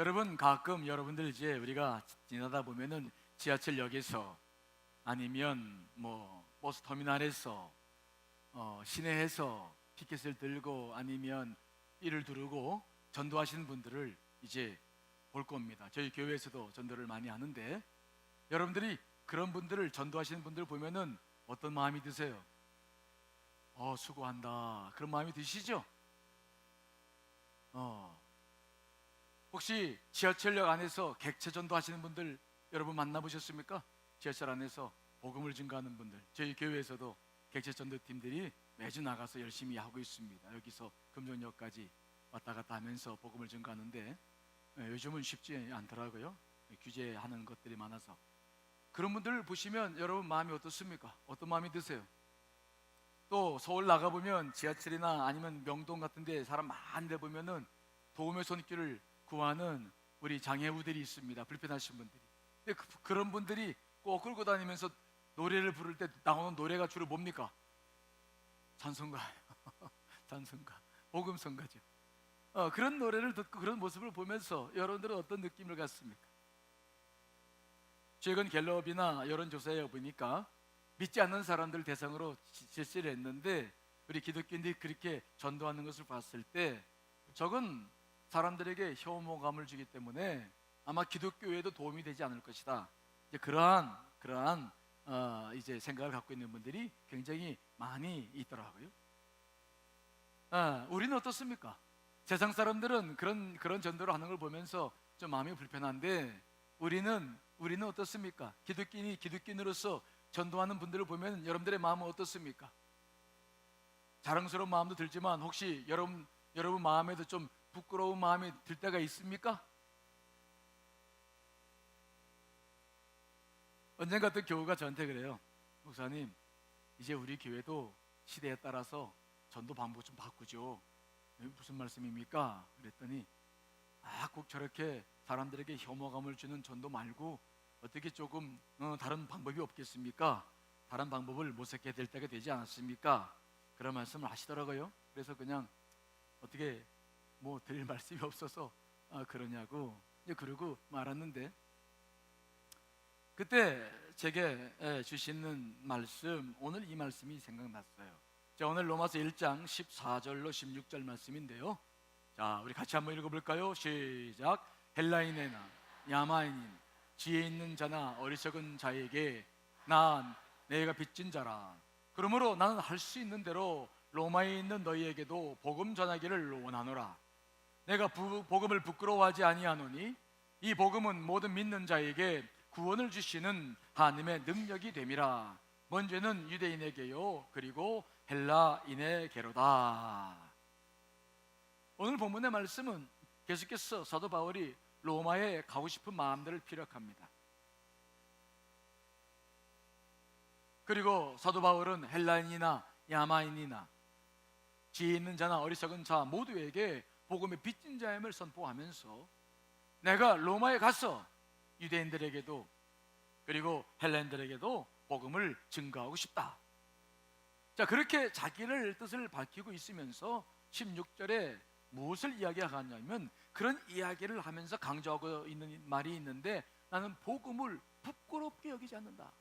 여러분, 가끔 여러분들 이제 우리가 지나다 보면은 지하철역에서 아니면 뭐 버스 터미널에서 시내에서 피켓을 들고 아니면 띠를 두르고 전도하시는 분들을 이제 볼 겁니다. 저희 교회에서도 전도를 많이 하는데, 여러분들이 그런 분들을 전도하시는 분들 보면은 어떤 마음이 드세요? 수고한다, 그런 마음이 드시죠? 혹시 지하철역 안에서 객체 전도하시는 분들 여러분 만나보셨습니까? 지하철 안에서 복음을 증거하는 분들, 저희 교회에서도 객체 전도팀들이 매주 나가서 열심히 하고 있습니다. 여기서 금정역까지 왔다 갔다 하면서 복음을 증거하는데, 요즘은 쉽지 않더라고요. 규제하는 것들이 많아서. 그런 분들을 보시면 여러분 마음이 어떻습니까? 어떤 마음이 드세요? 또 서울 나가보면 지하철이나 아니면 명동 같은 데 사람 많은 데 보면은 도움의 손길을 구하는 우리 장애우들이 있습니다. 불편하신 분들이. 근데 그런 분들이 꼭 끌고 다니면서 노래를 부를 때 나오는 노래가 주로 뭡니까? 찬송가, 찬송가, 복음성가죠. 그런 노래를 듣고 그런 모습을 보면서 여러분들은 어떤 느낌을 갖습니까? 최근 갤럽이나 여론조사에 보니까 믿지 않는 사람들 대상으로 실시를 했는데, 우리 기독교인들이 그렇게 전도하는 것을 봤을 때 적은 사람들에게 혐오감을 주기 때문에 아마 기독교에도 도움이 되지 않을 것이다. 이제 그러한 이제 생각을 갖고 있는 분들이 굉장히 많이 있더라고요. 우리는 어떻습니까? 세상 사람들은 그런 전도를 하는 걸 보면서 좀 마음이 불편한데, 우리는 어떻습니까? 기독교인으로서 전도하는 분들을 보면 여러분들의 마음은 어떻습니까? 자랑스러운 마음도 들지만 혹시 여러분 마음에도 좀 부끄러운 마음이 들 때가 있습니까? 언젠가 또 교우가 저한테 그래요. 목사님, 이제 우리 교회도 시대에 따라서 전도 방법 좀 바꾸죠. 무슨 말씀입니까? 그랬더니 꼭 저렇게 사람들에게 혐오감을 주는 전도 말고 어떻게 조금 다른 방법이 없겠습니까? 다른 방법을 모색해야 될 때가 되지 않았습니까? 그런 말씀을 하시더라고요. 그래서 그냥 어떻게 뭐 드릴 말씀이 없어서 그러냐고 그러고 말았는데, 그때 제게 주시는 말씀, 오늘 이 말씀이 생각났어요. 자, 오늘 로마서 1장 14절로 16절 말씀인데요. 자, 우리 같이 한번 읽어볼까요? 시작. 헬라인이나 야마인인, 지혜 있는 자나 어리석은 자에게 난 내가 빚진 자라. 그러므로 나는 할 수 있는 대로 로마에 있는 너희에게도 복음 전하기를 원하노라. 내가 복음을 부끄러워하지 아니하노니 이 복음은 모든 믿는 자에게 구원을 주시는 하나님의 능력이 됨이라. 먼저는 유대인에게요, 그리고 헬라인에게로다. 오늘 본문의 말씀은 계속해서 사도 바울이 로마에 가고 싶은 마음들을 피력합니다. 그리고 사도 바울은 헬라인이나 야마인이나 지혜 있는 자나 어리석은 자 모두에게 복음의 빚진 자임을 선포하면서 내가 로마에 가서 유대인들에게도 그리고 헬라인들에게도 복음을 증거하고 싶다. 자, 그렇게 자기를 뜻을 밝히고 있으면서 16절에 무엇을 이야기하냐면 그런 이야기를 하면서 강조하고 있는 말이 있는데, 나는 복음을 부끄럽게 여기지 않는다.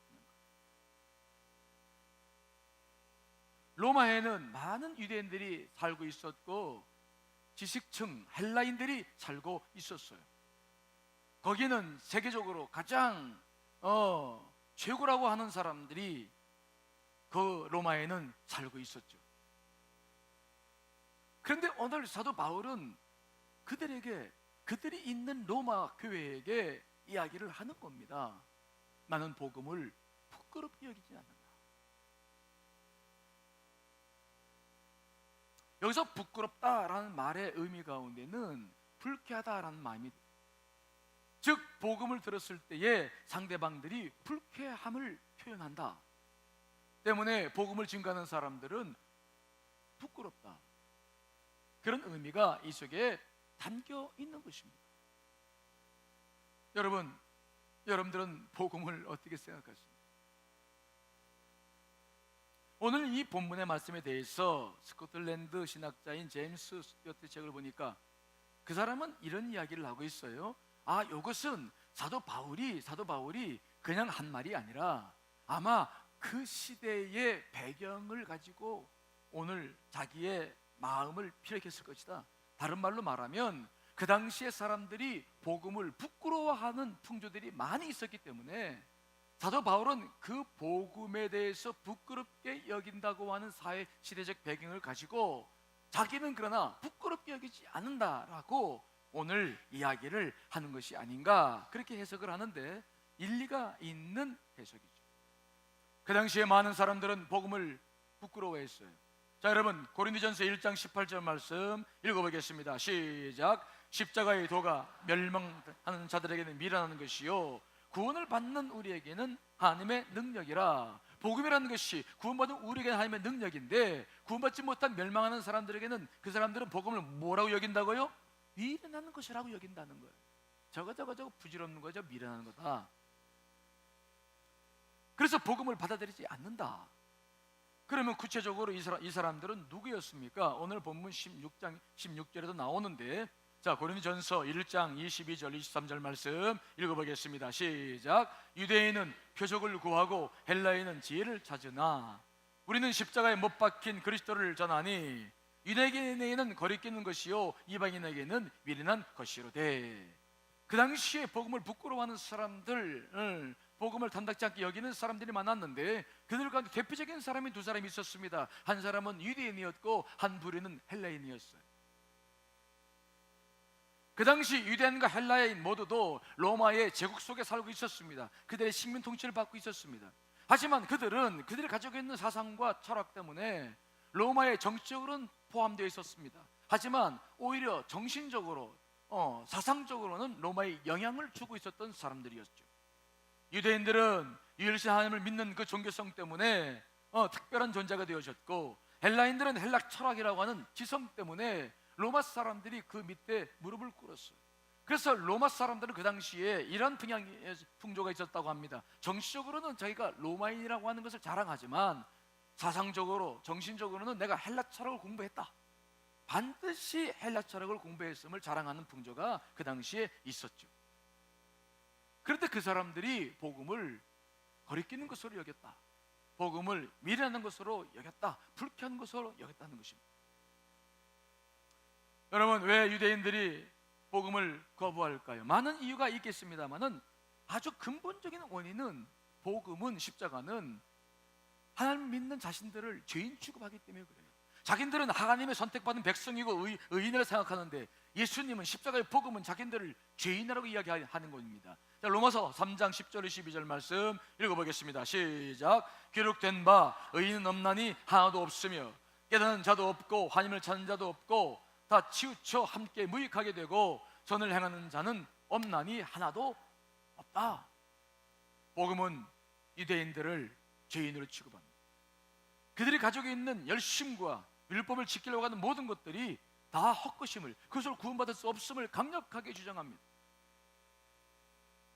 로마에는 많은 유대인들이 살고 있었고 지식층 헬라인들이 살고 있었어요. 거기는 세계적으로 가장 최고라고 하는 사람들이 그 로마에는 살고 있었죠. 그런데 오늘 사도 바울은 그들이 있는 로마 교회에게 이야기를 하는 겁니다. 나는 복음을 부끄럽게 여기지 않는다. 여기서 부끄럽다라는 말의 의미 가운데는 불쾌하다라는 마음이, 즉 복음을 들었을 때에 상대방들이 불쾌함을 표현한다 때문에 복음을 증거하는 사람들은 부끄럽다, 그런 의미가 이 속에 담겨 있는 것입니다. 여러분들은 복음을 어떻게 생각하십니까? 오늘 이 본문의 말씀에 대해서 스코틀랜드 신학자인 제임스 스튜어트 책을 보니까 그 사람은 이런 이야기를 하고 있어요. 아, 이것은 사도 바울이 그냥 한 말이 아니라 아마 그 시대의 배경을 가지고 오늘 자기의 마음을 피력했을 것이다. 다른 말로 말하면 그 당시의 사람들이 복음을 부끄러워하는 풍조들이 많이 있었기 때문에 사도 바울은 그 복음에 대해서 부끄럽게 여긴다고 하는 사회 시대적 배경을 가지고 자기는 그러나 부끄럽게 여기지 않는다라고 오늘 이야기를 하는 것이 아닌가, 그렇게 해석을 하는데 일리가 있는 해석이죠. 그 당시에 많은 사람들은 복음을 부끄러워했어요. 자, 여러분 고린도전서 1장 18절 말씀 읽어보겠습니다. 시작. 십자가의 도가 멸망하는 자들에게는 미련한 것이요 구원을 받는 우리에게는 하나님의 능력이라. 복음이라는 것이 구원받은 우리에게는 하나님의 능력인데 구원받지 못한 멸망하는 사람들에게는 그 사람들은 복음을 뭐라고 여긴다고요? 미련한 것이라고 여긴다는 거예요. 저거 부질없는 거죠. 미련한 거다. 그래서 복음을 받아들이지 않는다. 그러면 구체적으로 이 사람들은 누구였습니까? 오늘 본문 16장 16절에도 나오는데, 자, 고린도전서 1장 22절 23절 말씀 읽어보겠습니다. 시작. 유대인은 표적을 구하고 헬라인은 지혜를 찾으나 우리는 십자가에 못 박힌 그리스도를 전하니 유대인에게는 거리끼는 것이요 이방인에게는 미련한 것이로되. 그 당시에 복음을 부끄러워하는 사람들, 복음을 탐탁지 않게 여기는 사람들이 많았는데 그들 가운데 대표적인 사람이 두 사람이 있었습니다. 한 사람은 유대인이었고 한 부류는 헬라인이었어요. 그 당시 유대인과 헬라인 모두도 로마의 제국 속에 살고 있었습니다. 그들의 식민 통치를 받고 있었습니다. 하지만 그들이 가지고 있는 사상과 철학 때문에 로마의 정치적으로는 포함되어 있었습니다. 하지만 오히려 정신적으로, 사상적으로는 로마에 영향을 주고 있었던 사람들이었죠. 유대인들은 유일신 하나님을 믿는 그 종교성 때문에 특별한 존재가 되어졌고, 헬라인들은 헬라 철학이라고 하는 지성 때문에 로마 사람들이 그 밑에 무릎을 꿇었어요. 그래서 로마 사람들은 그 당시에 이런 풍조가 있었다고 합니다. 정치적으로는 자기가 로마인이라고 하는 것을 자랑하지만 사상적으로, 정신적으로는 내가 헬라 철학을 공부했다, 반드시 헬라 철학을 공부했음을 자랑하는 풍조가 그 당시에 있었죠. 그런데 그 사람들이 복음을 거리끼는 것으로 여겼다, 복음을 미련한 것으로 여겼다, 불쾌한 것으로 여겼다는 것입니다. 여러분, 왜 유대인들이 복음을 거부할까요? 많은 이유가 있겠습니다만은 아주 근본적인 원인은 복음은, 십자가는 하나님 믿는 자신들을 죄인 취급하기 때문에 그래요. 자기들은 하나님의 선택받은 백성이고 의인이라 생각하는데 예수님은 십자가의 복음은 자기들을 죄인이라고 이야기하는 겁니다. 자, 로마서 3장 10절 12절 말씀 읽어보겠습니다. 시작. 기록된 바 의인은 없나니 하나도 없으며 깨닫는 자도 없고 하나님을 찾는 자도 없고 다 치우쳐 함께 무익하게 되고 선을 행하는 자는 없나니 하나도 없다. 복음은 유대인들을 죄인으로 취급합니다. 그들이 가지고 있는 열심과 율법을 지키려고 하는 모든 것들이 다 헛것임을, 그것을 구원받을 수 없음을 강력하게 주장합니다.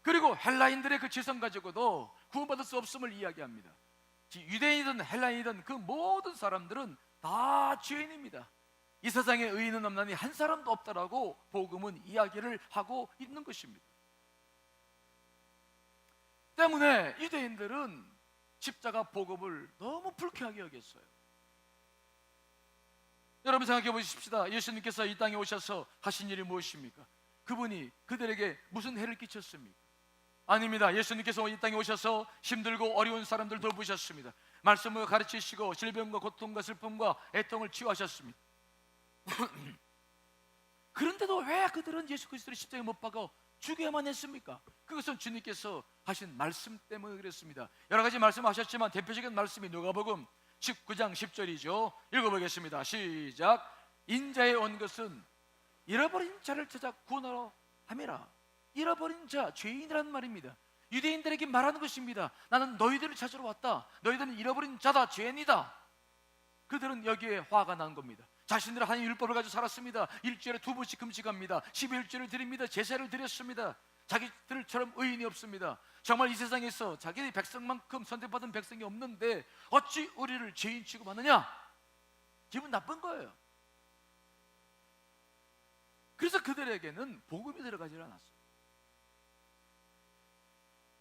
그리고 헬라인들의 그 지성 가지고도 구원받을 수 없음을 이야기합니다. 유대인이든 헬라인이든 그 모든 사람들은 다 죄인입니다. 이 세상에 의인은 없나니 한 사람도 없다라고 복음은 이야기를 하고 있는 것입니다. 때문에 유대인들은 십자가 복음을 너무 불쾌하게 여겼어요. 여러분 생각해 보십시다. 예수님께서 이 땅에 오셔서 하신 일이 무엇입니까? 그분이 그들에게 무슨 해를 끼쳤습니까? 아닙니다. 예수님께서 이 땅에 오셔서 힘들고 어려운 사람들 돌보셨습니다. 말씀을 가르치시고 질병과 고통과 슬픔과 애통을 치유하셨습니다. 그런데도 왜 그들은 예수 그리스도를 십자가에 못 박아 죽여야만 했습니까? 그것은 주님께서 하신 말씀 때문에 그랬습니다. 여러 가지 말씀하셨지만 대표적인 말씀이 누가복음 19장 10절이죠. 읽어보겠습니다. 시작. 인자에 온 것은 잃어버린 자를 찾아 구원하러 함이라. 잃어버린 자, 죄인이란 말입니다. 유대인들에게 말하는 것입니다. 나는 너희들을 찾으러 왔다. 너희들은 잃어버린 자다, 죄인이다. 그들은 여기에 화가 난 겁니다. 자신들은 하나님의 율법을 가지고 살았습니다. 일주일에 2번씩 금식합니다. 11조를 드립니다. 제사를 드렸습니다. 자기들처럼 의인이 없습니다. 정말 이 세상에서 자기 백성만큼 선택받은 백성이 없는데 어찌 우리를 죄인 취급하느냐? 기분 나쁜 거예요. 그래서 그들에게는 복음이 들어가지 않았어요.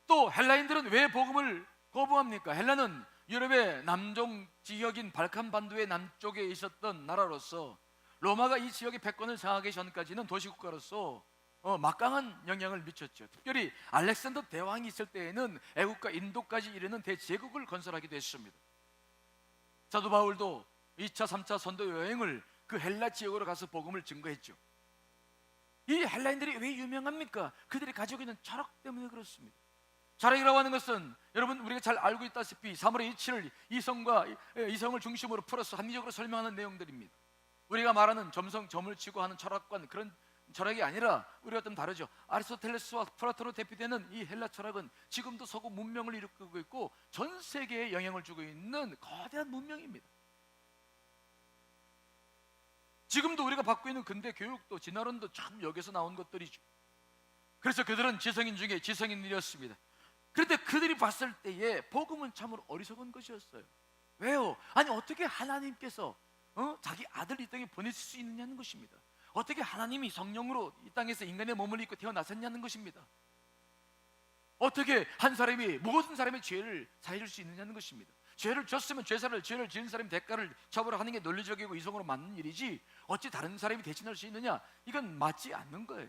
또 헬라인들은 왜 복음을 거부합니까? 헬라는 유럽의 남종 지역인 발칸 반도의 남쪽에 있었던 나라로서 로마가 이 지역의 패권을 장악하기 전까지는 도시국가로서 막강한 영향을 미쳤죠. 특별히 알렉산더 대왕이 있을 때에는 애국과 인도까지 이르는 대제국을 건설하기도 했습니다. 사도 바울도 2차, 3차 선도 여행을 그 헬라 지역으로 가서 복음을 증거했죠. 이 헬라인들이 왜 유명합니까? 그들이 가지고 있는 철학 때문에 그렇습니다. 철학이라고 하는 것은 여러분 우리가 잘 알고 있다시피 사물의 이치를 이성과 이성을 중심으로 풀어서 합리적으로 설명하는 내용들입니다. 우리가 말하는 점을 치고 하는 철학과는 그런 철학이 아니라 우리가 좀 다르죠. 아리스토텔레스와 플라톤으로 대표되는 이 헬라 철학은 지금도 서구 문명을 일으키고 있고 전 세계에 영향을 주고 있는 거대한 문명입니다. 지금도 우리가 받고 있는 근대 교육도 진화론도 참 여기서 나온 것들이죠. 그래서 그들은 지성인 중에 지성인들이었습니다. 그런데 그들이 봤을 때에 복음은 참으로 어리석은 것이었어요. 왜요? 아니 어떻게 하나님께서 자기 아들 이 땅에 보내실 수 있느냐는 것입니다. 어떻게 하나님이 성령으로 이 땅에서 인간의 몸을 입고 태어나셨냐는 것입니다. 어떻게 한 사람이 모든 사람의 죄를 사해줄 수 있느냐는 것입니다. 죄를 졌으면 죄를 지은 사람이 대가를 처벌하는 게 논리적이고 이성으로 맞는 일이지 어찌 다른 사람이 대신할 수 있느냐? 이건 맞지 않는 거예요.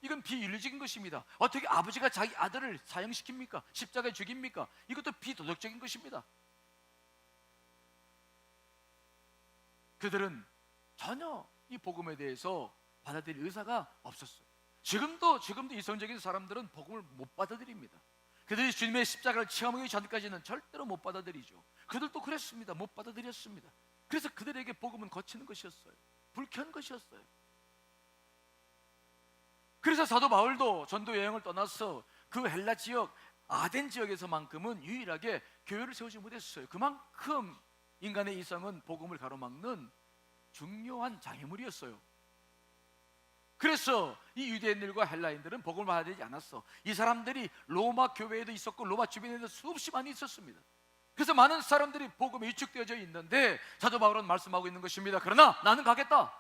이건 비윤리적인 것입니다. 어떻게 아버지가 자기 아들을 사형시킵니까? 십자가에 죽입니까? 이것도 비도덕적인 것입니다. 그들은 전혀 이 복음에 대해서 받아들일 의사가 없었어요. 지금도 이성적인 사람들은 복음을 못 받아들입니다. 그들이 주님의 십자가를 체험하기 전까지는 절대로 못 받아들이죠. 그들도 그랬습니다. 못 받아들였습니다. 그래서 그들에게 복음은 거치는 것이었어요. 불쾌한 것이었어요. 그래서 사도 바울도 전도 여행을 떠나서 그 헬라 지역 아덴 지역에서만큼은 유일하게 교회를 세우지 못했어요. 그만큼 인간의 이성은 복음을 가로막는 중요한 장애물이었어요. 그래서 이 유대인들과 헬라인들은 복음을 받아들이지 않았어. 이 사람들이 로마 교회에도 있었고 로마 주변에도 수없이 많이 있었습니다. 그래서 많은 사람들이 복음에 위축되어져 있는데 사도 바울은 말씀하고 있는 것입니다. 그러나 나는 가겠다.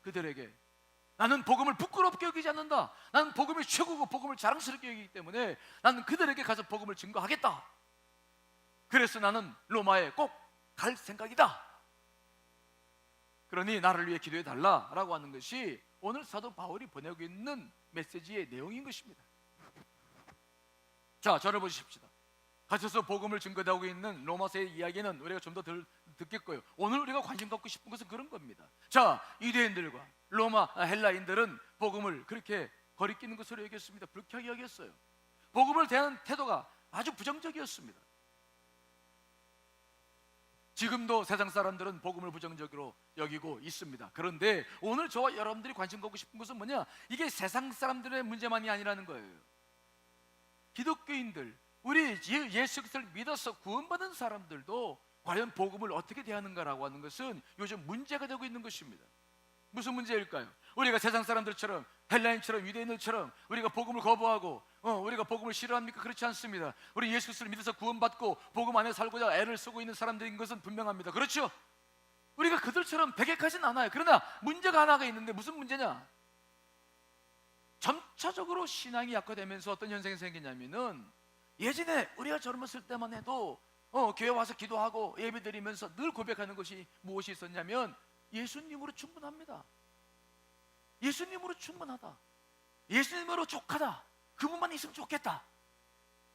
그들에게 나는 복음을 부끄럽게 여기지 않는다. 나는 복음이 최고고 복음을 자랑스럽게 여기기 때문에 나는 그들에게 가서 복음을 증거하겠다. 그래서 나는 로마에 꼭 갈 생각이다. 그러니 나를 위해 기도해 달라라고 하는 것이 오늘 사도 바울이 보내고 있는 메시지의 내용인 것입니다. 자, 저를 보십시다. 가셔서 복음을 증거하고 있는 로마서의 이야기는 우리가 좀 더 듣겠고요. 오늘 우리가 관심 갖고 싶은 것은 그런 겁니다. 자, 유대인들과 헬라인들은 복음을 그렇게 거리끼는 것으로 여겼습니다. 불쾌하게 여겼어요. 복음을 대하는 태도가 아주 부정적이었습니다. 지금도 세상 사람들은 복음을 부정적으로 여기고 있습니다. 그런데 오늘 저와 여러분들이 관심 갖고 싶은 것은 뭐냐? 이게 세상 사람들의 문제만이 아니라는 거예요. 기독교인들, 우리 예수 그리스도를 믿어서 구원받은 사람들도 과연 복음을 어떻게 대하는가라고 하는 것은 요즘 문제가 되고 있는 것입니다. 무슨 문제일까요? 우리가 세상 사람들처럼 헬라인처럼 유대인들처럼 우리가 복음을 거부하고 우리가 복음을 싫어합니까? 그렇지 않습니다. 우리 예수 그리스도를 믿어서 구원받고 복음 안에 살고자 애를 쓰고 있는 사람들인 것은 분명합니다. 그렇죠? 우리가 그들처럼 배격하진 않아요. 그러나 문제가 하나가 있는데 무슨 문제냐? 점차적으로 신앙이 약화되면서 어떤 현상이 생기냐면은 예전에 우리가 젊었을 때만 해도 교회 와서 기도하고 예배드리면서 늘 고백하는 것이 무엇이 있었냐면 예수님으로 충분합니다. 예수님으로 충분하다. 예수님으로 족하다. 그분만 있으면 좋겠다.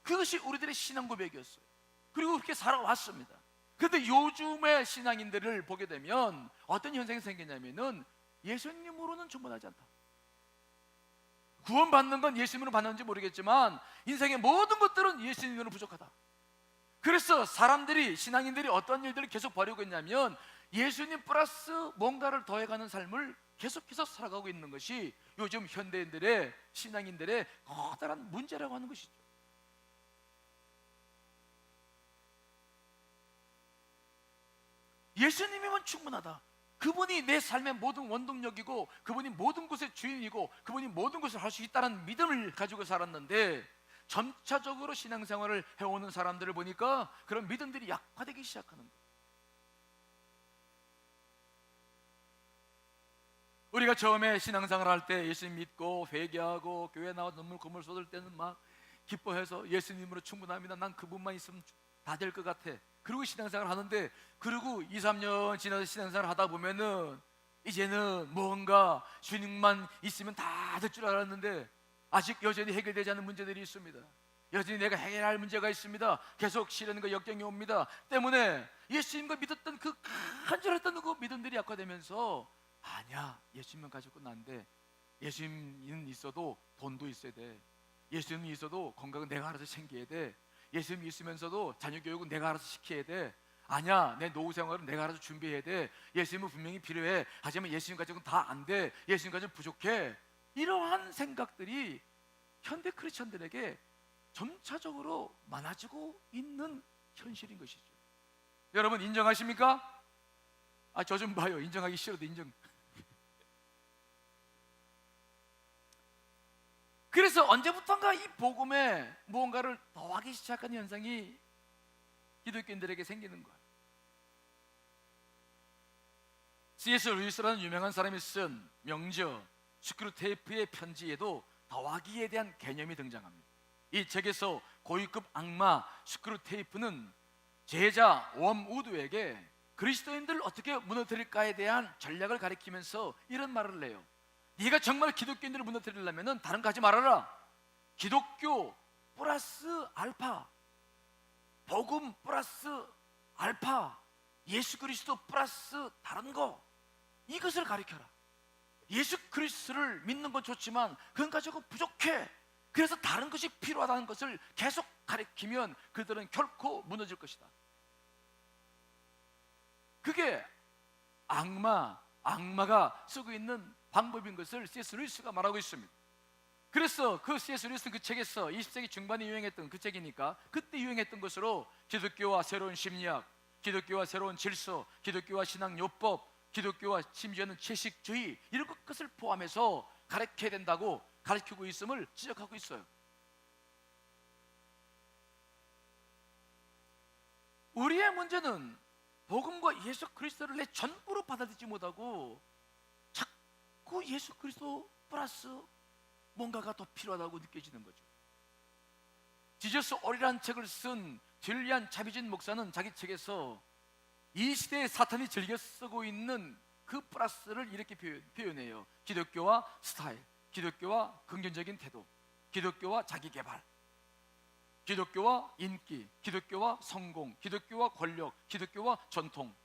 그것이 우리들의 신앙 고백이었어요. 그리고 그렇게 살아왔습니다. 그런데 요즘의 신앙인들을 보게 되면 어떤 현상이 생기냐면은 예수님으로는 충분하지 않다. 구원받는 건 예수님으로 받는지 모르겠지만 인생의 모든 것들은 예수님으로 부족하다. 그래서 신앙인들이 어떤 일들을 계속 벌이고 있냐면 예수님 플러스 뭔가를 더해가는 삶을 계속해서 살아가고 있는 것이 요즘 현대인들의 신앙인들의 커다란 문제라고 하는 것이죠. 예수님이면 충분하다. 그분이 내 삶의 모든 원동력이고 그분이 모든 것의 주인이고 그분이 모든 것을 할 수 있다는 믿음을 가지고 살았는데 점차적으로 신앙생활을 해오는 사람들을 보니까 그런 믿음들이 약화되기 시작하는 거예요. 우리가 처음에 신앙생활 할 때 예수님 믿고 회개하고 교회 나와 눈물 고물 쏟을 때는 막 기뻐해서 예수님으로 충분합니다. 난 그분만 있으면 다 될 것 같아. 그리고 신앙생활 하는데, 그리고 2, 3년 지나서 신앙생활 하다 보면은 이제는 뭔가 주님만 있으면 다 될 줄 알았는데 아직 여전히 해결되지 않은 문제들이 있습니다. 여전히 내가 해결할 문제가 있습니다. 계속 시련과 역경이 옵니다. 때문에 예수님과 믿었던 그 간절했던 그 믿음들이 약화되면서, 아니야, 예수님만 가지고 난데, 예수님은 있어도 돈도 있어야 돼. 예수님이 있어도 건강은 내가 알아서 챙겨야 돼. 예수님이 있으면서도 자녀 교육은 내가 알아서 시켜야 돼. 아니야, 내 노후 생활은 내가 알아서 준비해야 돼. 예수님은 분명히 필요해. 하지만 예수님 가지고는 다 안 돼. 예수님 가지고는 부족해. 이러한 생각들이 현대 크리스천들에게 점차적으로 많아지고 있는 현실인 것이죠. 여러분 인정하십니까? 저 좀 봐요. 인정하기 싫어도 인정. 그래서 언제부턴가 이 복음에 무언가를 더하기 시작한 현상이 기독교인들에게 생기는 거예요. C.S. 루이스라는 유명한 사람이 쓴 명저 스크루테이프의 편지에도 더하기에 대한 개념이 등장합니다. 이 책에서 고위급 악마 스크루테이프는 제자 웜우드에게 그리스도인들을 어떻게 무너뜨릴까에 대한 전략을 가리키면서 이런 말을 해요. 네가 정말 기독교인들을 무너뜨리려면 다른 거 하지 말아라. 기독교 플러스 알파, 복음 플러스 알파, 예수 그리스도 플러스 다른 거, 이것을 가리켜라. 예수 그리스도를 믿는 건 좋지만 그건 가지고 부족해. 그래서 다른 것이 필요하다는 것을 계속 가리키면 그들은 결코 무너질 것이다. 그게 악마가 쓰고 있는 방법인 것을 C.S. 루이스가 말하고 있습니다. 그래서 그 C.S. 루이스는 그 책에서 20세기 중반에 유행했던 그 책이니까 그때 유행했던 것으로 기독교와 새로운 심리학, 기독교와 새로운 질서, 기독교와 신앙요법, 기독교와 심지어는 채식주의, 이런 것을 포함해서 가르쳐야 된다고 가르치고 있음을 지적하고 있어요. 우리의 문제는 복음과 예수 그리스도를 내 전부로 받아들이지 못하고 자꾸 예수 그리스도 플러스 뭔가가 더 필요하다고 느껴지는 거죠. 지저스 올이라는 책을 쓴 딜리안 차비진 목사는 자기 책에서 이 시대에 사탄이 즐겨 쓰고 있는 그 플러스를 이렇게 표현해요. 기독교와 스타일, 기독교와 긍정적인 태도, 기독교와 자기개발, 기독교와 인기, 기독교와 성공, 기독교와 권력, 기독교와 전통.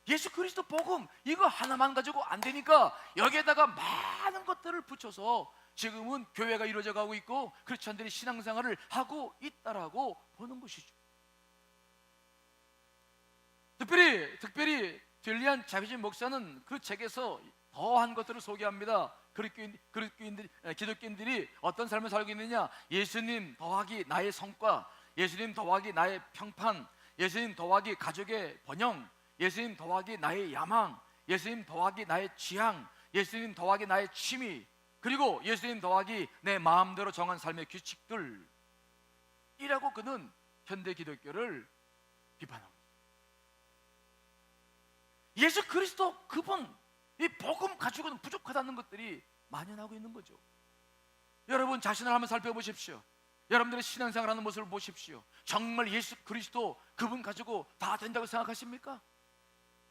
예수 그리스도 복음 이거 하나만 가지고 안 되니까 여기에다가 많은 것들을 붙여서 지금은 교회가 이루어져 가고 있고 크리스천들이 신앙생활을 하고 있다라고 보는 것이죠. 특별히 딜리안 자비진 목사는 그 책에서 더한 것들을 소개합니다. 기독교인들이 어떤 삶을 살고 있느냐? 예수님 더하기 나의 성과, 예수님 더하기 나의 평판, 예수님 더하기 가족의 번영, 예수님 더하기 나의 야망, 예수님 더하기 나의 취향, 예수님 더하기 나의 취미, 그리고 예수님 더하기 내 마음대로 정한 삶의 규칙들, 이라고 그는 현대 기독교를 비판하고 있습니다. 예수 그리스도 그분, 이 복음 가지고는 부족하다는 것들이 만연하고 있는 거죠. 여러분 자신을 한번 살펴보십시오. 여러분들의 신앙생활하는 모습을 보십시오. 정말 예수 그리스도 그분 가지고 다 된다고 생각하십니까?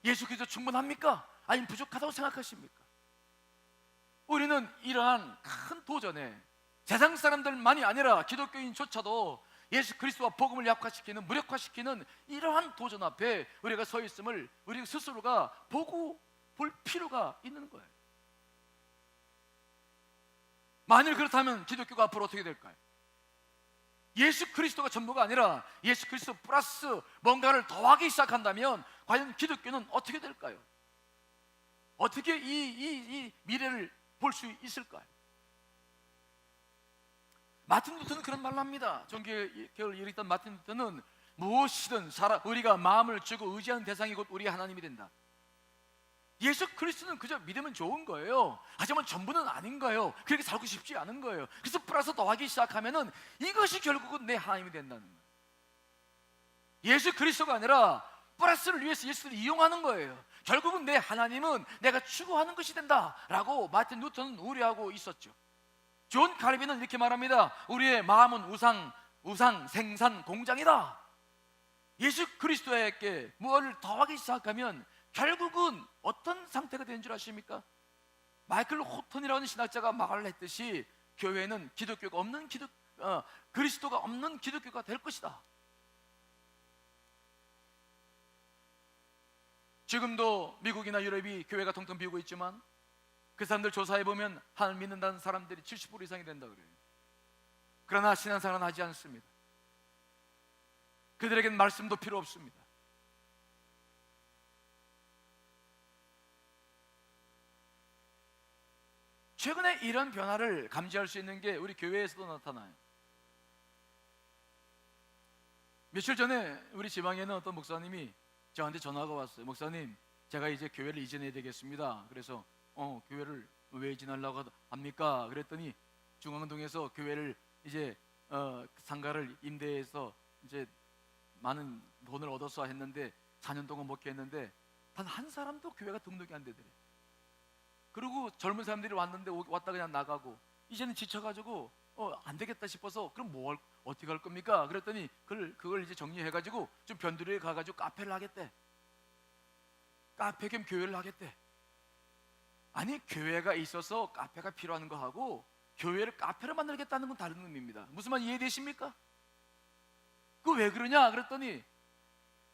예수 그리스도 충분합니까? 아니면 부족하다고 생각하십니까? 우리는 이러한 큰 도전에 세상 사람들만이 아니라 기독교인조차도 예수 그리스도와 복음을 약화시키는, 무력화시키는 이러한 도전 앞에 우리가 서 있음을 우리 스스로가 보고 볼 필요가 있는 거예요. 만일 그렇다면 기독교가 앞으로 어떻게 될까요? 예수 그리스도가 전부가 아니라 예수 그리스도 플러스 뭔가를 더하기 시작한다면 과연 기독교는 어떻게 될까요? 어떻게 이 미래를 볼 수 있을까요? 마틴 루터는 그런 말을 합니다. 종교개혁을 일으켰던 마틴 루터는 무엇이든 우리가 마음을 주고 의지하는 대상이 곧 우리의 하나님이 된다. 예수 그리스도는 그저 믿으면 좋은 거예요. 하지만 전부는 아닌 거예요. 그렇게 살고 싶지 않은 거예요. 그래서 플러스 더하기 시작하면은 이것이 결국은 내 하나님이 된다는 거예요. 예수 그리스도가 아니라 플러스를 위해서 예수를 이용하는 거예요. 결국은 내 하나님은 내가 추구하는 것이 된다라고 마틴 루터는 우려하고 있었죠. 존 칼빈은 이렇게 말합니다. 우리의 마음은 우상 생산 공장이다. 예수 그리스도에게 무엇을 더하기 시작하면 결국은 어떤 상태가 되는 줄 아십니까? 마이클 호턴이라는 신학자가 말을 했듯이 교회는 기독교가 없는 그리스도가 없는 기독교가 될 것이다. 지금도 미국이나 유럽이 교회가 통통 비우고 있지만 그 사람들 조사해보면 하나님 믿는다는 사람들이 70% 이상이 된다 그래요. 그러나 신앙생활은 하지 않습니다. 그들에게는 말씀도 필요 없습니다. 최근에 이런 변화를 감지할 수 있는 게 우리 교회에서도 나타나요. 며칠 전에 우리 지방에는 어떤 목사님이 저한테 전화가 왔어요. 목사님, 제가 이제 교회를 이전해야 되겠습니다. 그래서 교회를 왜 이전하려고 합니까? 그랬더니 중앙동에서 교회를 이제 상가를 임대해서 이제 많은 돈을 얻어서 했는데 4년 동안 목회했는데 단 한 사람도 교회가 등록이 안 되더래. 그리고 젊은 사람들이 왔다 그냥 나가고 이제는 지쳐가지고 안 되겠다 싶어서 그럼 어떻게 할 겁니까? 그랬더니 그걸 이제 정리해가지고 좀 변두리에 가가지고 카페를 하겠대. 카페 겸 교회를 하겠대. 아니, 교회가 있어서 카페가 필요한 거하고 교회를 카페로 만들겠다는 건 다른 의미입니다. 무슨 말 이해되십니까? 그 왜 그러냐 그랬더니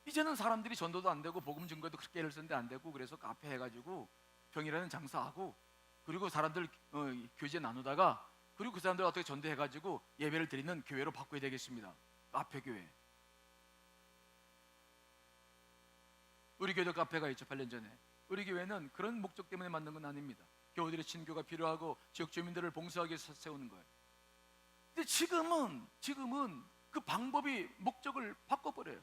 이제는 사람들이 전도도 안 되고 복음 증거도 그렇게 애를 쓰는데 안 되고 그래서 카페 해가지고 평일에는 장사하고 그리고 사람들 교제 나누다가 그리고 그 사람들 어떻게 전도해가지고 예배를 드리는 교회로 바꿔야 되겠습니다. 카페 교회. 우리 교회도 카페가 있죠. 8년 전에. 우리 교회는 그런 목적 때문에 만든 건 아닙니다. 교우들의 친교가 필요하고 지역 주민들을 봉사하기 위해서 세우는 거예요. 근데 지금은 그 방법이 목적을 바꿔버려요.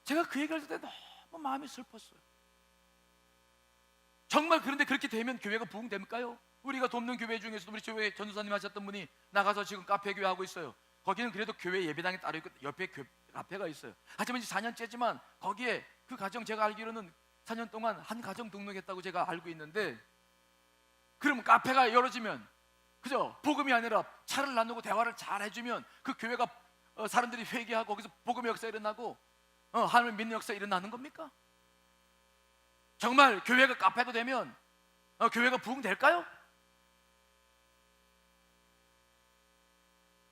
제가 그 얘기를 할 때 너무 마음이 슬펐어요. 정말 그런데 그렇게 되면 교회가 부흥됩니까요? 우리가 돕는 교회 중에서도 우리 교회 전도사님 하셨던 분이 나가서 지금 카페 교회 하고 있어요. 거기는 그래도 교회 예배당이 따로 있고 옆에 카페가 있어요. 하지만 이제 4년째지만 거기에 그 가정 제가 알기로는 4년 동안 한 가정 등록했다고 제가 알고 있는데 그러면 카페가 열어지면 그죠? 복음이 아니라 차를 나누고 대화를 잘 해주면 그 교회가 사람들이 회개하고 거기서 복음의 역사 일어나고 하나님 믿는 역사 일어나는 겁니까? 정말 교회가 카페가 되면 교회가 부흥될까요?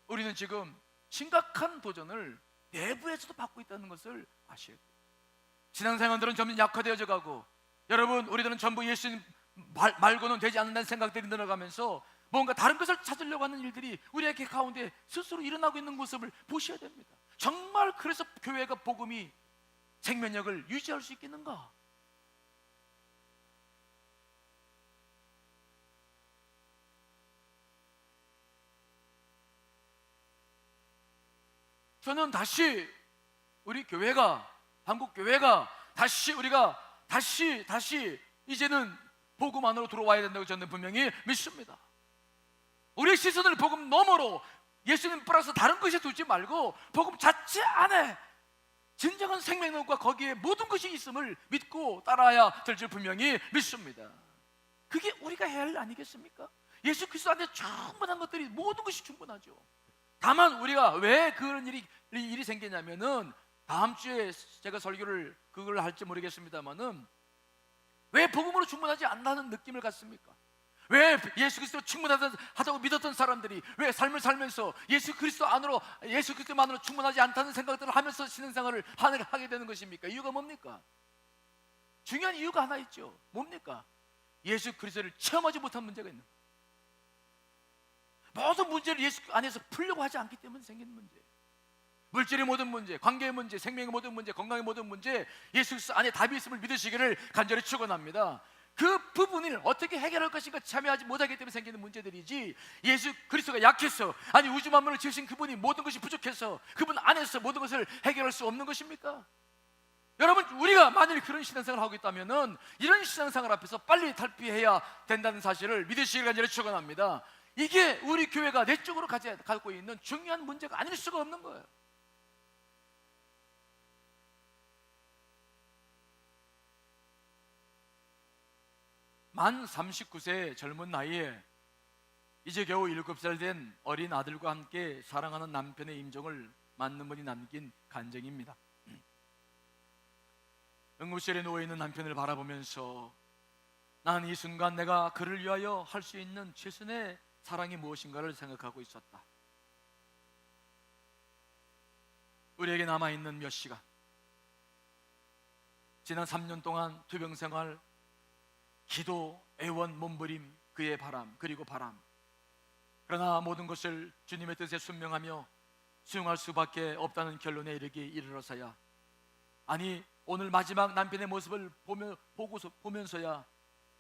우리는 지금 심각한 도전을 내부에서도 받고 있다는 것을 아셔야 돼요. 신앙생활들은 점점 약화되어져 가고 여러분 우리들은 전부 예수님 말고는 되지 않는다는 생각들이 늘어가면서 뭔가 다른 것을 찾으려고 하는 일들이 우리에게 가운데 스스로 일어나고 있는 모습을 보셔야 됩니다. 정말 그래서 교회가 복음이 생명력을 유지할 수 있겠는가? 저는 다시 우리 교회가 한국 교회가 다시 이제는 복음 안으로 들어와야 된다고 저는 분명히 믿습니다. 우리의 시선을 복음 너머로 예수님 플러스 다른 것에 두지 말고 복음 자체 안에 진정한 생명력과 거기에 모든 것이 있음을 믿고 따라야 될 줄 분명히 믿습니다. 그게 우리가 해야 할 일 아니겠습니까? 예수 그리스도 안에 충분한 것들이 모든 것이 충분하죠. 다만 우리가 왜 그런 일이 생기냐면은 다음 주에 제가 설교를 그걸 할지 모르겠습니다만은 왜 복음으로 충분하지 않다는 느낌을 갖습니까? 왜 예수 그리스도 충분하다고 믿었던 사람들이 왜 삶을 살면서 예수 그리스도만으로 충분하지 않다는 생각들을 하면서 신앙생활을 하게 되는 것입니까? 이유가 뭡니까? 중요한 이유가 하나 있죠. 뭡니까? 예수 그리스도를 체험하지 못한 문제가 있는 거예요. 모든 문제를 예수 안에서 풀려고 하지 않기 때문에 생기는 문제예요. 물질의 모든 문제, 관계의 문제, 생명의 모든 문제, 건강의 모든 문제, 예수 그리스도 안에 답이 있음을 믿으시기를 간절히 축원합니다. 그 부분을 어떻게 해결할 것인가 참여하지 못하기 때문에 생기는 문제들이지 예수 그리스도가 약해서 아니 우주 만물을 지으신 그분이 모든 것이 부족해서 그분 안에서 모든 것을 해결할 수 없는 것입니까? 여러분 우리가 만일 그런 신앙생활을 하고 있다면은 이런 신앙생활 앞에서 빨리 탈피해야 된다는 사실을 믿으시기를 간절히 축원합니다. 이게 우리 교회가 내적으로 갖고 있는 중요한 문제가 아닐 수가 없는 거예요. 만 39세 젊은 나이에 이제 겨우 7살 된 어린 아들과 함께 사랑하는 남편의 임종을 맞는 분이 남긴 간증입니다. 응급실에 누워있는 남편을 바라보면서 나는 이 순간 내가 그를 위하여 할 수 있는 최선의 사랑이 무엇인가를 생각하고 있었다. 우리에게 남아있는 몇 시간, 지난 3년 동안 투병생활, 기도, 애원, 몸부림, 그의 바람, 그리고 바람. 그러나 모든 것을 주님의 뜻에 순명하며 수용할 수밖에 없다는 결론에 이르러서야, 아니 오늘 마지막 남편의 모습을 보면서야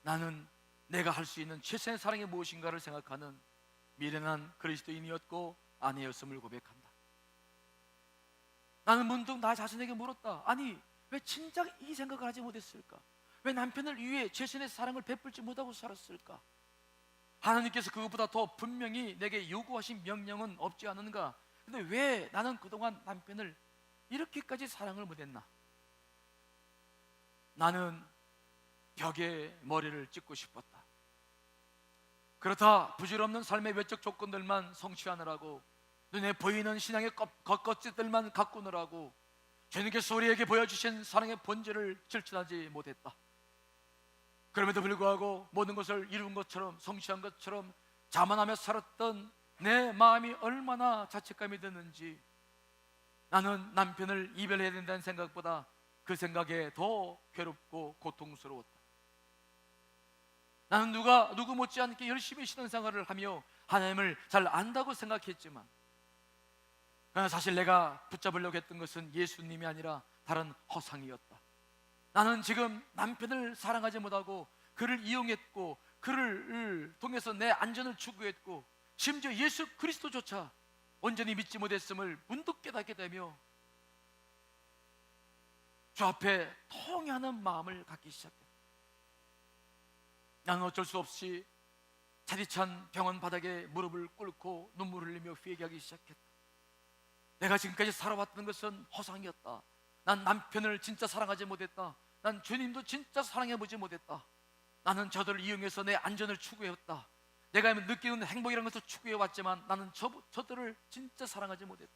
나는 내가 할 수 있는 최선의 사랑이 무엇인가를 생각하는 미련한 그리스도인이었고 아내였음을 고백한다. 나는 문득 나 자신에게 물었다. 아니 왜 진작 이 생각을 하지 못했을까? 왜 남편을 위해 최선의 사랑을 베풀지 못하고 살았을까? 하나님께서 그것보다 더 분명히 내게 요구하신 명령은 없지 않은가? 근데 왜 나는 그동안 남편을 이렇게까지 사랑을 못했나? 나는 벽에 머리를 찍고 싶었다. 그렇다 부질없는 삶의 외적 조건들만 성취하느라고, 눈에 보이는 신앙의 겉겉짓들만 가꾸느라고 주님께서 우리에게 보여주신 사랑의 본질을 실천하지 못했다. 그럼에도 불구하고 모든 것을 이룬 것처럼, 성취한 것처럼 자만하며 살았던 내 마음이 얼마나 자책감이 드는지, 나는 남편을 이별해야 된다는 생각보다 그 생각에 더 괴롭고 고통스러웠다. 나는 누구 못지않게 열심히 신앙생활을 하며 하나님을 잘 안다고 생각했지만, 그러나 사실 내가 붙잡으려고 했던 것은 예수님이 아니라 다른 허상이었다. 나는 지금 남편을 사랑하지 못하고 그를 이용했고, 그를 통해서 내 안전을 추구했고, 심지어 예수 그리스도조차 온전히 믿지 못했음을 문득 깨닫게 되며 주 앞에 통회하는 마음을 갖기 시작했다. 나는 어쩔 수 없이 차디찬 병원 바닥에 무릎을 꿇고 눈물을 흘리며 회개하기 시작했다. 내가 지금까지 살아왔던 것은 허상이었다. 난 남편을 진짜 사랑하지 못했다. 난 주님도 진짜 사랑해보지 못했다. 나는 저들을 이용해서 내 안전을 추구해왔다. 내가 느끼는 행복이라는 것을 추구해왔지만 나는 저들을 진짜 사랑하지 못했다.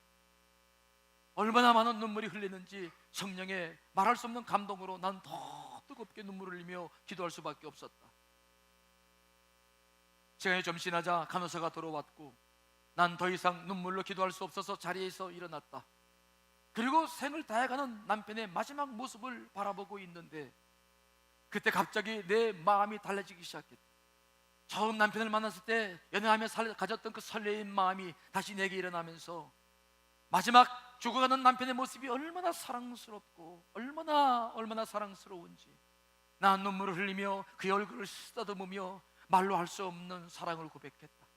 얼마나 많은 눈물이 흘리는지 성령의 말할 수 없는 감동으로 난 더 뜨겁게 눈물을 흘리며 기도할 수밖에 없었다. 시간이 좀 지나자 간호사가 들어왔고, 난 더 이상 눈물로 기도할 수 없어서 자리에서 일어났다. 그리고 생을 다해가는 남편의 마지막 모습을 바라보고 있는데, 그때 갑자기 내 마음이 달라지기 시작했다. 처음 남편을 만났을 때 연애하며 가졌던 그 설레임 마음이 다시 내게 일어나면서, 마지막 죽어가는 남편의 모습이 얼마나 사랑스럽고 얼마나 사랑스러운지 난 눈물을 흘리며 그의 얼굴을 쓰다듬으며 말로 할 수 없는 사랑을 고백했다.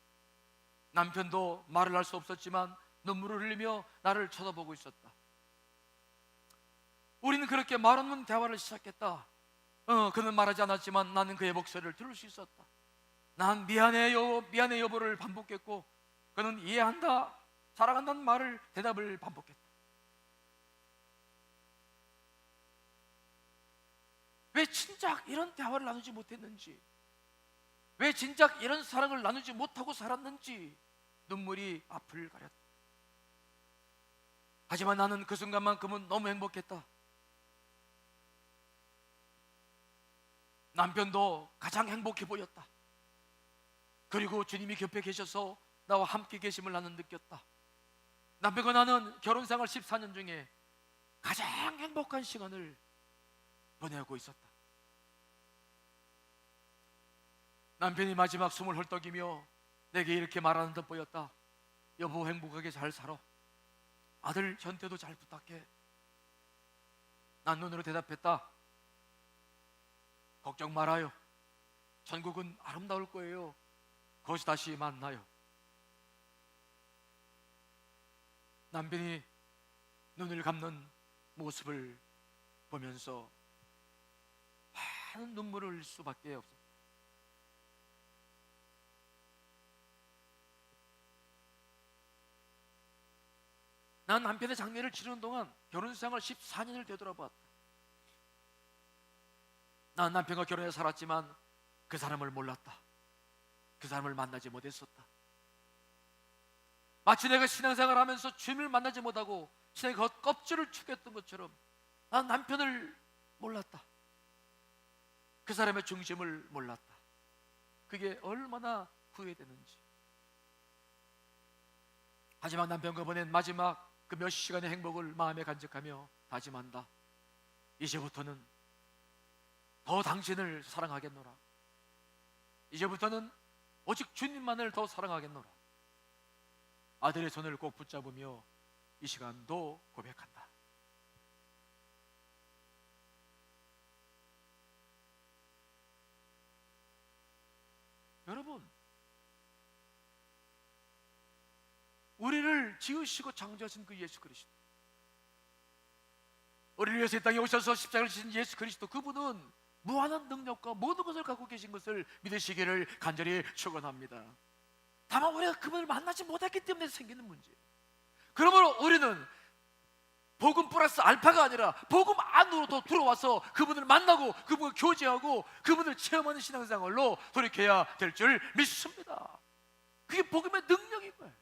남편도 말을 할 수 없었지만 눈물을 흘리며 나를 쳐다보고 있었다. 우리는 그렇게 말 없는 대화를 시작했다. 그는 말하지 않았지만 나는 그의 목소리를 들을 수 있었다. 난 미안해 여보를 반복했고, 그는 이해한다, 사랑한다는 말을 대답을 반복했다. 왜 진작 이런 대화를 나누지 못했는지, 왜 진작 이런 사랑을 나누지 못하고 살았는지 눈물이 앞을 가렸다. 하지만 나는 그 순간만큼은 너무 행복했다. 남편도 가장 행복해 보였다. 그리고 주님이 곁에 계셔서 나와 함께 계심을 나는 느꼈다. 남편과 나는 결혼생활 14년 중에 가장 행복한 시간을 보내고 있었다. 남편이 마지막 숨을 헐떡이며 내게 이렇게 말하는 듯 보였다. 여보, 행복하게 잘 살아. 아들 현태도 잘 부탁해. 난 눈으로 대답했다. 걱정 말아요. 천국은 아름다울 거예요. 거기서 다시 만나요. 남편이 눈을 감는 모습을 보면서 많은 눈물을 흘릴 수밖에 없었다. 난 남편의 장례를 치르는 동안 결혼생활 14년을 되돌아봤다. 난 남편과 결혼해 살았지만 그 사람을 몰랐다. 그 사람을 만나지 못했었다. 마치 내가 신앙생활을 하면서 주님을 만나지 못하고 신앙의 껍질을 축였던 것처럼 난 남편을 몰랐다. 그 사람의 중심을 몰랐다. 그게 얼마나 후회되는지. 하지만 남편과 보낸 마지막 그 몇 시간의 행복을 마음에 간직하며 다짐한다. 이제부터는 더 당신을 사랑하겠노라. 이제부터는 오직 주님만을 더 사랑하겠노라. 아들의 손을 꼭 붙잡으며 이 시간도 고백한다. 여러분, 우리를 지으시고 창조하신 그 예수 그리스도, 우리를 위해서 이 땅에 오셔서 십자가를 지신 예수 그리스도, 그분은 무한한 능력과 모든 것을 갖고 계신 것을 믿으시기를 간절히 축원합니다. 다만 우리가 그분을 만나지 못했기 때문에 생기는 문제예요. 그러므로 우리는 복음 플러스 알파가 아니라 복음 안으로 더 들어와서 그분을 만나고 그분을 교제하고 그분을 체험하는 신앙생활로 돌이켜야 될 줄 믿습니다. 그게 복음의 능력인 거예요.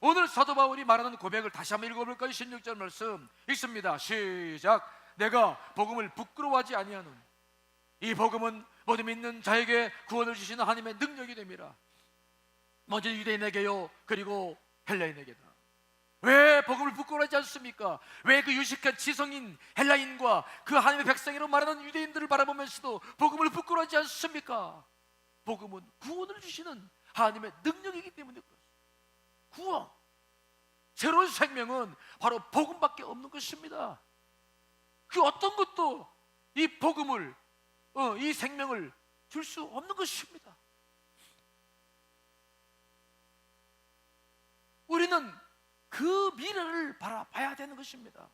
오늘 사도 바울이 말하는 고백을 다시 한번 읽어볼까요? 16절 말씀 읽습니다. 시작. 내가 복음을 부끄러워하지 아니하는 이 복음은 모두 믿는 자에게 구원을 주시는 하나님의 능력이 됨이라. 먼저 유대인에게요, 그리고 헬라인에게다. 왜 복음을 부끄러워하지 않습니까? 왜 그 유식한 지성인 헬라인과 그 하나님의 백성이라고 말하는 유대인들을 바라보면서도 복음을 부끄러워하지 않습니까? 복음은 구원을 주시는 하나님의 능력이기 때문에 그렇습니다. 구원, 새로운 생명은 바로 복음밖에 없는 것입니다. 그 어떤 것도 이 복음을, 이 생명을 줄 수 없는 것입니다. 우리는 그 미래를 바라봐야 되는 것입니다.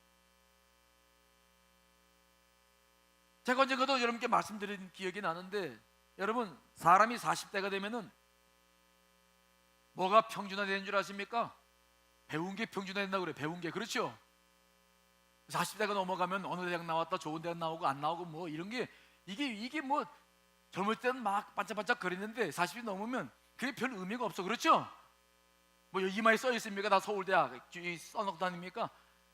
제가 언젠가도 여러분께 말씀드린 기억이 나는데, 여러분, 사람이 40대가 되면은 뭐가 평준화되는 줄 아십니까? 배운 게 평준화된다고 그래요. 배운 게. 그렇죠? 40대가 넘어가면 어느 대학 나왔다, 좋은 대학 나오고 안 나오고 뭐 이런 게 이게 뭐 젊을 때는 막 반짝반짝 거리는데 40이 넘으면 그게 별 의미가 없어. 그렇죠? 뭐 이마에 써 있습니까? 나 서울대학 써놓고 다닙니까?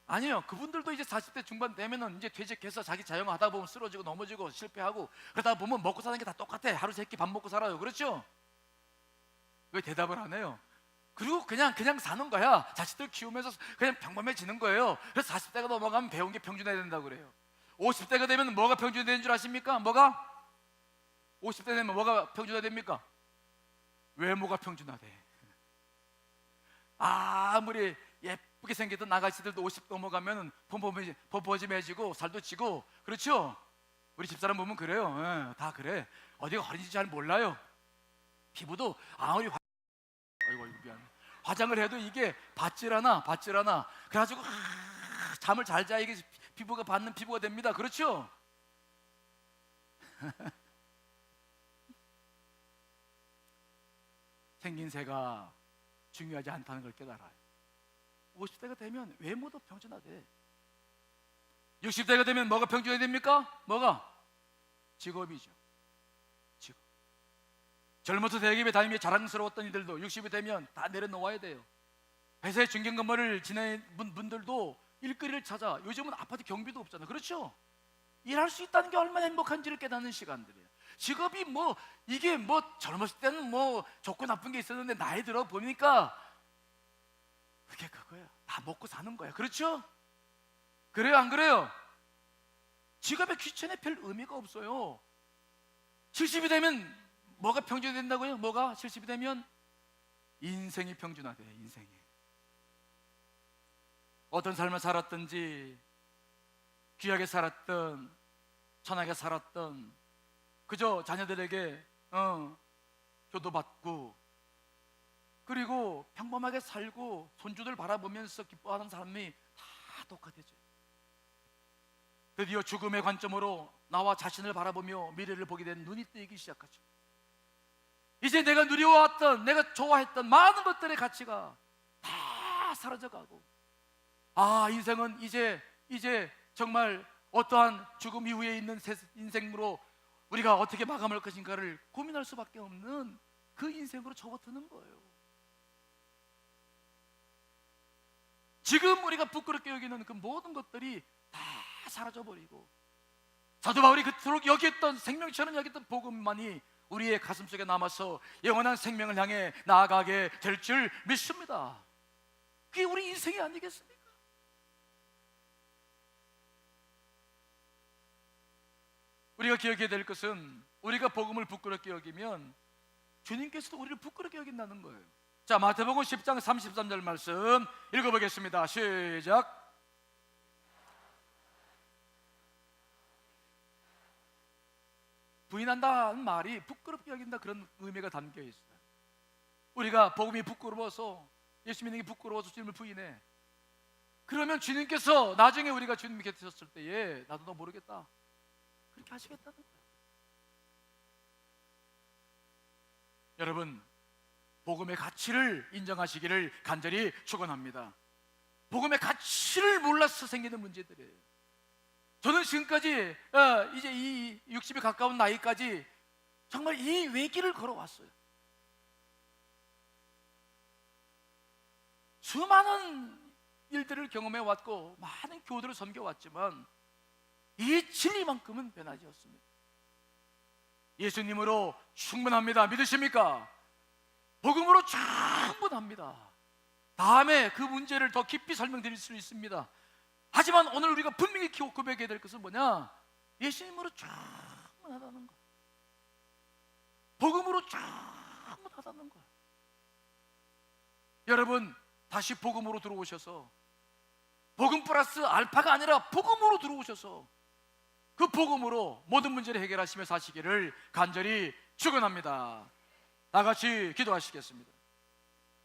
아니요. 그분들도 이제 40대 중반 되면은 이제 퇴직해서 자기 자영업 하다 보면 쓰러지고 넘어지고 실패하고 그러다 보면 먹고 사는 게 다 똑같아. 하루 세 끼 밥 먹고 살아요. 그렇죠? 왜 대답을 안 해요? 그리고 그냥 사는 거야. 자식들 키우면서 그냥 평범해지는 거예요. 그래서 40대가 넘어가면 배운 게 평준화해야 된다고 그래요. 50대가 되면 뭐가 평준화되는 줄 아십니까? 뭐가? 50대 되면 뭐가 평준화됩니까? 외모가 평준화돼. 아무리 예쁘게 생겼던 아가씨들도 50 넘어가면 폼폼해지고 살도 찌고. 그렇죠? 우리 집사람 보면 그래요. 예, 다 그래. 어디가 어린지 잘 몰라요. 피부도 아무리 아이고 미안해. 화장을 해도 이게 받질 않아. 그래가지고 잠을 잘 자야 이게 피부가 받는 피부가 됩니다. 그렇죠? 생긴새가 중요하지 않다는 걸 깨달아요. 50대가 되면 외모도 평준화돼. 60대가 되면 뭐가 평준화됩니까? 뭐가? 직업이죠. 직업. 젊어서 대기업에 다니며 자랑스러웠던 이들도 60이 되면 다 내려놓아야 돼요. 회사에 중견근무를 지낸 분들도 일거리를 찾아. 요즘은 아파트 경비도 없잖아. 그렇죠? 일할 수 있다는 게 얼마나 행복한지를 깨닫는 시간들이에요. 직업이 뭐 이게 뭐 젊었을 때는 뭐 좋고 나쁜 게 있었는데 나이 들어 보니까 그게 그거야. 다 먹고 사는 거야. 그렇죠? 그래요, 안 그래요? 직업의 귀천에 별 의미가 없어요. 70이 되면 뭐가 평준화된다고요? 뭐가 70이 되면 인생이 평준화돼. 인생이 어떤 삶을 살았든지 귀하게 살았던 천하게 살았던 그저 자녀들에게 효도받고 그리고 평범하게 살고 손주들 바라보면서 기뻐하는 삶이 다 똑같아져요. 드디어 죽음의 관점으로 나와 자신을 바라보며 미래를 보게 된 눈이 뜨이기 시작하죠. 이제 내가 누려왔던, 내가 좋아했던 많은 것들의 가치가 다 사라져가고, 인생은 이제 정말 어떠한 죽음 이후에 있는 인생으로 우리가 어떻게 마감할 것인가를 고민할 수밖에 없는 그 인생으로 접어드는 거예요. 지금 우리가 부끄럽게 여기는 그 모든 것들이 다 사라져버리고 사도 바울이 그토록 여겼던, 생명처럼 여겼던 복음만이 우리의 가슴속에 남아서 영원한 생명을 향해 나아가게 될 줄 믿습니다. 그게 우리 인생이 아니겠습니까? 우리가 기억해야 될 것은 우리가 복음을 부끄럽게 여기면 주님께서도 우리를 부끄럽게 여긴다는 거예요. 자, 마태복음 10장 33절 말씀 읽어보겠습니다. 시작. 부인한다는 말이 부끄럽게 여긴다, 그런 의미가 담겨 있어요. 우리가 복음이 부끄러워서, 예수 믿는 게 부끄러워서 주님을 부인해. 그러면 주님께서 나중에 우리가 주님 곁에 섰을 때에 나도 너 모르겠다, 그렇게 하시겠다는 거예요. 여러분, 복음의 가치를 인정하시기를 간절히 축원합니다. 복음의 가치를 몰라서 생기는 문제들이에요. 저는 지금까지 이제 이 60에 가까운 나이까지 정말 이 외길을 걸어왔어요. 수많은 일들을 경험해 왔고 많은 교들을 섬겨왔지만 이 진리만큼은 변하지 않습니다. 예수님으로 충분합니다. 믿으십니까? 복음으로 충분합니다. 다음에 그 문제를 더 깊이 설명드릴 수 있습니다. 하지만 오늘 우리가 분명히 고백해야 될 것은 뭐냐? 예수님으로 충분하다는 거, 복음으로 충분하다는 거. 여러분, 다시 복음으로 들어오셔서, 복음 플러스 알파가 아니라 복음으로 들어오셔서 그 복음으로 모든 문제를 해결하시며 사시기를 간절히 축원합니다. 다 같이 기도하시겠습니다.